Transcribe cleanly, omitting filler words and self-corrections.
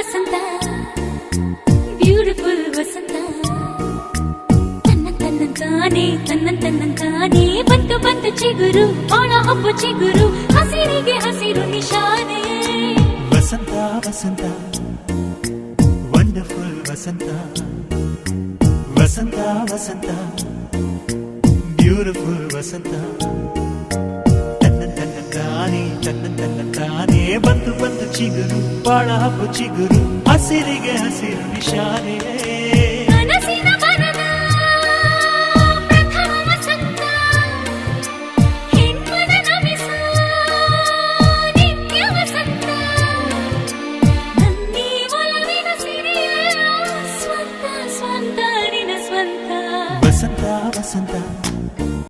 ವಸಂತ beautiful ವಸಂತ ತನ್ನಂತಾನೆ ಬಂತು ಬಂತು ಚಿಗುರು ಬಾಳ ಹಬ್ಬ ಚಿಗುರು ಹಸಿರಿಗೆ ಹಸಿರು ನಿಶಾನೆ ವಸಂತ ವಸಂತ ವಂಡರ್ಫುಲ್ ವಸಂತ ವಸಂತ ವಸಂತ ಬ್ಯೂಟಿಫುಲ್ ವಸಂತ ತನ್ನಂತಾನೆ ಬಂತು ಬಂತು ಚಿಗುರು ಬಾಳ ಹಬ್ಬ ಚಿಗುರು ಹಸಿರಿಗೆ ಹಸಿರು ನಿಶಾನೆ